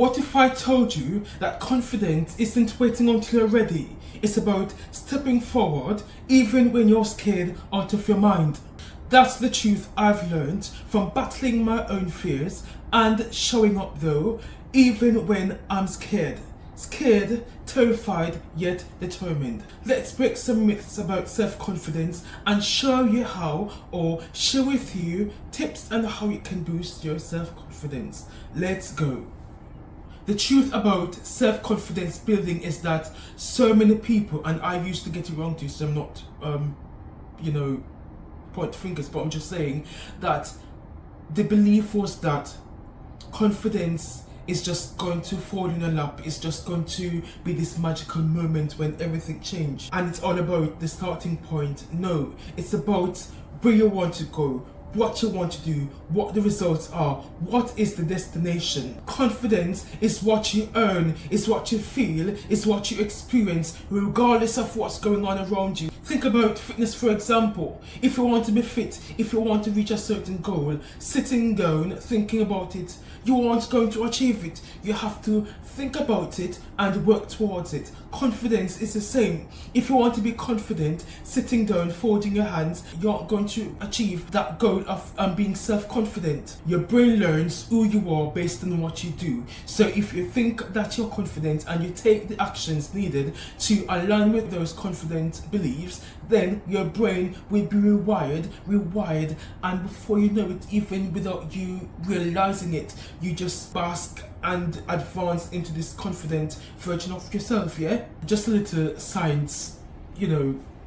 What if I told you that confidence isn't waiting until you're ready? It's about stepping forward even when you're scared out of your mind. That's the truth I've learned from battling my own fears and showing up though, even when I'm scared. Scared, terrified, yet determined. Let's break some myths about self-confidence and show you how, or share with you tips on how you can boost your self-confidence. Let's go. The truth about self-confidence building is that so many people, and I used to get it wrong too, so I'm not, point fingers, but I'm just saying that the belief was that confidence is just going to fall in your lap. It's just going to be this magical moment when everything changes. And it's all about the starting point. No, it's about where you want to go, what you want to do, what the results are, what is the destination. Confidence is what you earn, is what you feel, is what you experience, regardless of what's going on around you. Think about fitness, for example. If you want to be fit, if you want to reach a certain goal, sitting down, thinking about it, you aren't going to achieve it. You have to think about it and work towards it. Confidence is the same. If you want to be confident, sitting down, folding your hands, you're not going to achieve that goal of being self-confident. Your brain learns who you are based on what you do. So if you think that you're confident and you take the actions needed to align with those confident beliefs, then your brain will be rewired, and before you know it, even without you realizing it, you just bask and advance into this confident version of yourself. Yeah, just a little science,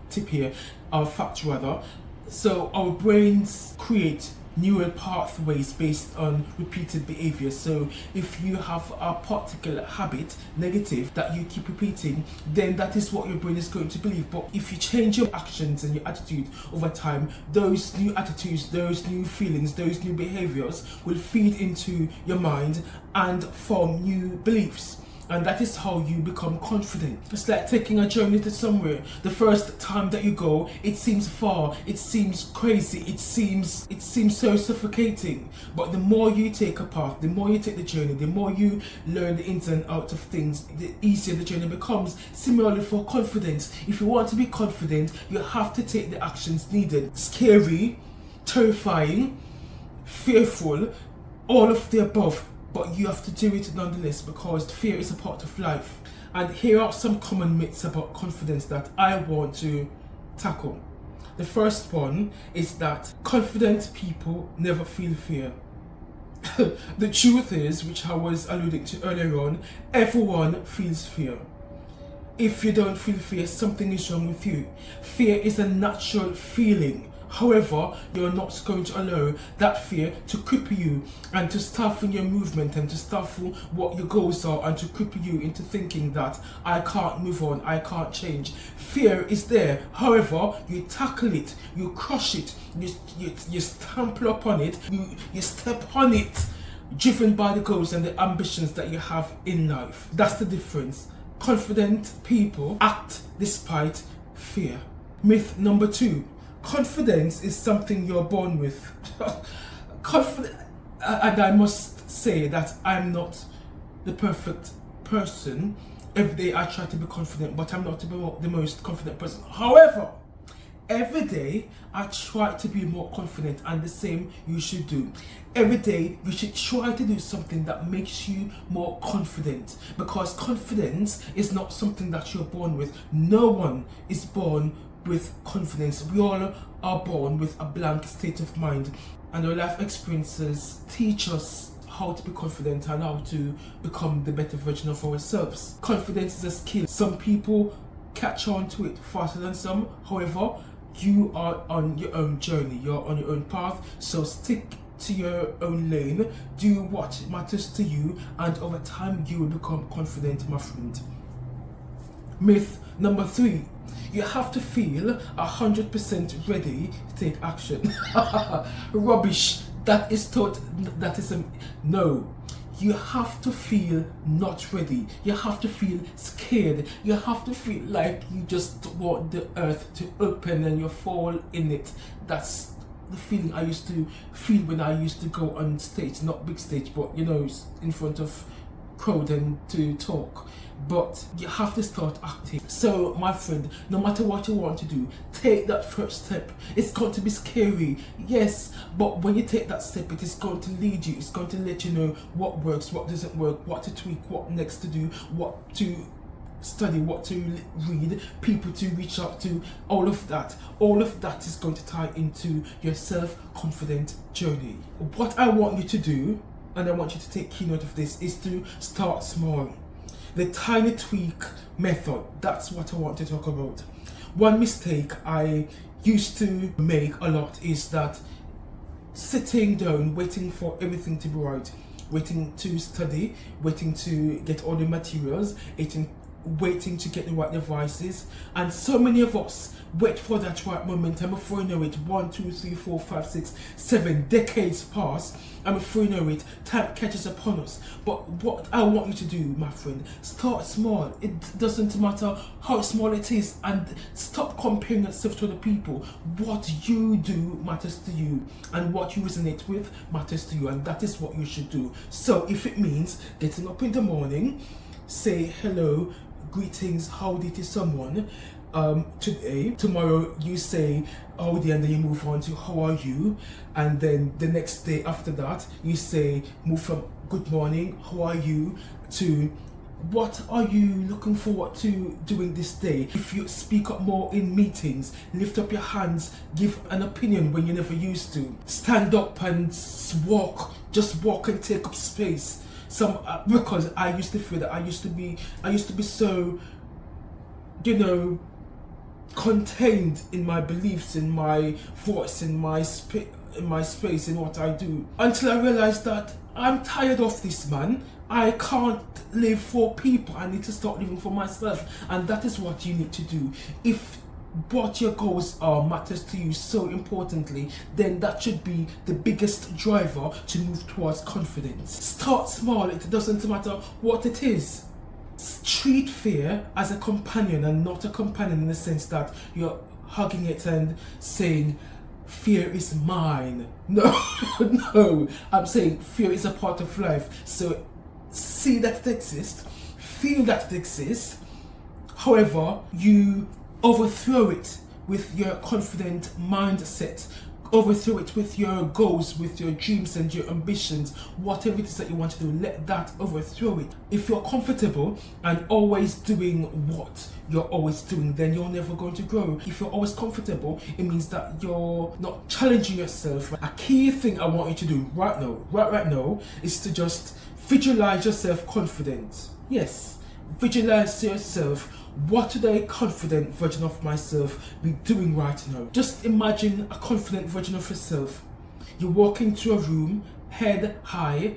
tip here, or fact rather. So our brains create neural pathways based on repeated behavior. So if you have a particular habit, negative, that you keep repeating, then that is what your brain is going to believe. But if you change your actions and your attitude over time, those new attitudes, those new feelings, those new behaviors will feed into your mind and form new beliefs. And that is how you become confident. It's like taking a journey to somewhere. The first time that you go, it seems far, it seems crazy, it seems so suffocating. But the more you take a path, the more you take the journey, the more you learn the ins and outs of things, the easier the journey becomes. Similarly for confidence, if you want to be confident, you have to take the actions needed. Scary, terrifying, fearful, all of the above. But you have to do it nonetheless, because fear is a part of life. And here are some common myths about confidence that I want to tackle. The first one is that confident people never feel fear. The truth is, which I was alluding to earlier on, everyone feels fear. If you don't feel fear, something is wrong with you. Fear is a natural feeling. However, you're not going to allow that fear to cripple you and to stifle your movement and to stifle what your goals are and to cripple you into thinking that I can't move on, I can't change. Fear is there. However, you tackle it, you crush it, you stample upon it, you step on it, driven by the goals and the ambitions that you have in life. That's the difference. Confident people act despite fear. Myth number 2. Confidence is something you're born with. And I must say that I'm not the perfect person. Every day I try to be confident, but I'm not the most confident person. However, every day I try to be more confident, and the same you should do. Every day you should try to do something that makes you more confident, because confidence is not something that you're born with. No one is born with confidence. We all are born with a blank state of mind, and our life experiences teach us how to be confident and how to become the better version of ourselves. Confidence is a skill. Some people catch on to it faster than some. However, you are on your own journey, you're on your own path, so stick to your own lane, do what matters to you, and over time you will become confident, my friend. Myth number 3. You have to feel 100% ready to take action. Rubbish. That is no. You have to feel not ready. You have to feel scared. You have to feel like you just want the earth to open and you fall in it. That's the feeling I used to feel when I used to go on stage, not big stage, but in front of proud and to talk, but you have to start acting. So my friend, no matter what you want to do, take that first step. It's going to be scary, yes, but when you take that step, it is going to lead you. It's going to let you know what works, what doesn't work, what to tweak, what next to do, what to study, what to read, people to reach out to. All of that is going to tie into your self-confident journey. What I want you to do, and I want you to take keynote of this, is to start small. The tiny tweak method, that's what I want to talk about. One mistake I used to make a lot is that sitting down, waiting for everything to be right, waiting to study, waiting to get all the materials, waiting to get the right devices. And so many of us wait for that right moment, and before you know it, 1, 2, 3, 4, 5, 6, 7 decades pass, and before you know it, time catches upon us. But what I want you to do, my friend, start small. It doesn't matter how small it is, and stop comparing yourself to other people. What you do matters to you, and what you resonate with matters to you, and that is what you should do. So if it means getting up in the morning, say hello, greetings, howdy to someone today. Tomorrow you say howdy, and then you move on to how are you, and then the next day after that you say, move from good morning, how are you, to what are you looking forward to doing this day. If you speak up more in meetings, lift up your hands, give an opinion when you never used to, stand up and walk, just walk and take up space. Because I used to feel that I used to be so, contained in my beliefs, in my voice, in my space, in what I do, until I realized that I'm tired of this, man. I can't live for people. I need to start living for myself, and that is what you need to do. If what your goals are matters to you so importantly, then that should be the biggest driver to move towards confidence. Start small. It doesn't matter what it is. Treat fear as a companion, and not a companion in the sense that you're hugging it and saying, fear is mine. No, no. I'm saying fear is a part of life. So see that it exists, feel that it exists. However, you overthrow it with your confident mindset, overthrow it with your goals, with your dreams and your ambitions, whatever it is that you want to do, let that overthrow it. If you're comfortable and always doing what you're always doing, then you're never going to grow. If you're always comfortable, it means that you're not challenging yourself. A key thing I want you to do right now is to just visualize yourself confident. Yes, visualize yourself. What would a confident version of myself be doing right now? Just imagine a confident version of yourself. You walk into a room, head high,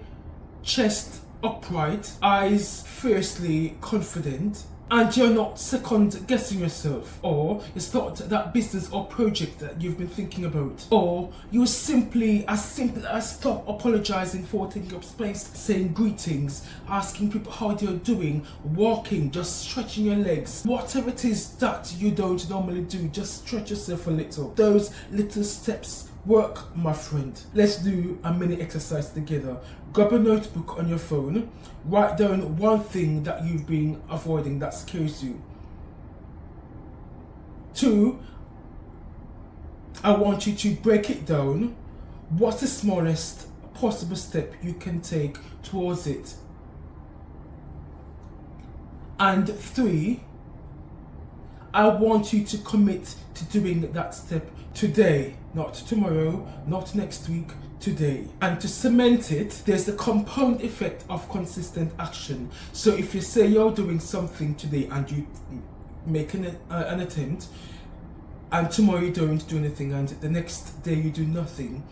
chest upright, eyes fiercely confident, and you're not second guessing yourself, or you start that business or project that you've been thinking about, or you simply as stop apologizing for taking up space, saying greetings, asking people how they're doing, walking, just stretching your legs. Whatever it is that you don't normally do, just stretch yourself a little. Those little steps work, my friend. Let's do a mini exercise together. Grab a notebook on your phone, write down one thing that you've been avoiding that scares you. 2, I want you to break it down. What's the smallest possible step you can take towards it? And 3, I want you to commit to doing that step today, not tomorrow, not next week, today. And to cement it, there's the compound effect of consistent action. So if you say you're doing something today and you make an attempt, and tomorrow you don't do anything, and the next day you do nothing,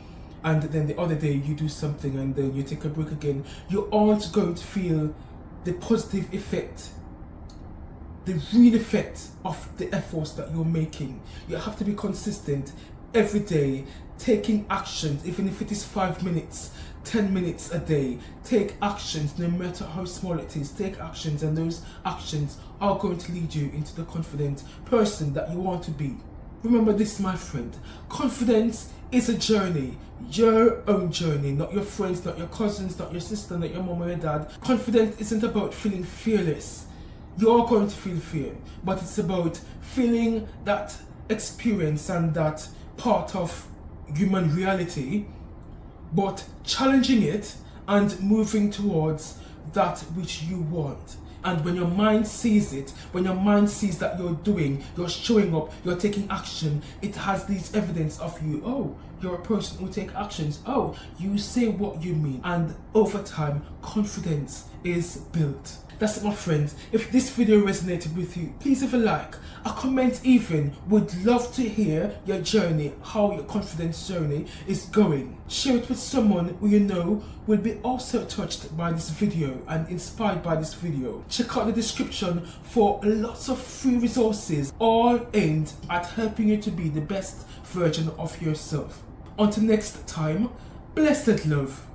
and then the other day you do something, and then you take a break again, you aren't going to feel the positive effect, the real effect of the efforts that you're making. You have to be consistent every day, taking actions, even if it is 5 minutes, 10 minutes a day. Take actions, no matter how small it is. Take actions, and those actions are going to lead you into the confident person that you want to be. Remember this, my friend. Confidence is a journey. Your own journey, not your friends, not your cousins, not your sister, not your mom or your dad. Confidence isn't about feeling fearless. You're going to feel fear, but it's about feeling that experience and that part of human reality, but challenging it and moving towards that which you want. And when your mind sees it, when your mind sees that you're doing, you're showing up, you're taking action, it has this evidence of you. Oh, you're a person who take actions. Oh, you say what you mean. And over time, confidence is built. That's it, my friends. If this video resonated with you, please leave a like, a comment even. Would love to hear your journey, how your confidence journey is going. Share it with someone who you know will be also touched by this video and inspired by this video. Check out the description for lots of free resources, all aimed at helping you to be the best version of yourself. Until next time, blessed love.